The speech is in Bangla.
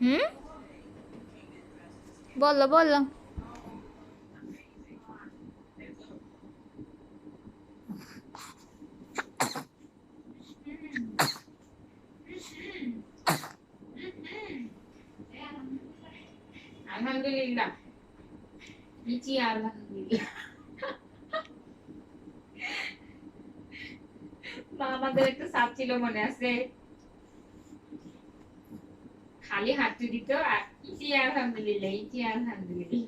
হুম, বলো বলো। আলহামদুলিল্লাহ। ইচি আলহামদুলিল্লাহ। মা আমাদের একটা সাপ ছিল মনে আছে, খালি হাঁটু দিত আর ইচি আলহামদুলিল্লাহ, ইচি আলহামদুলিল্লাহ।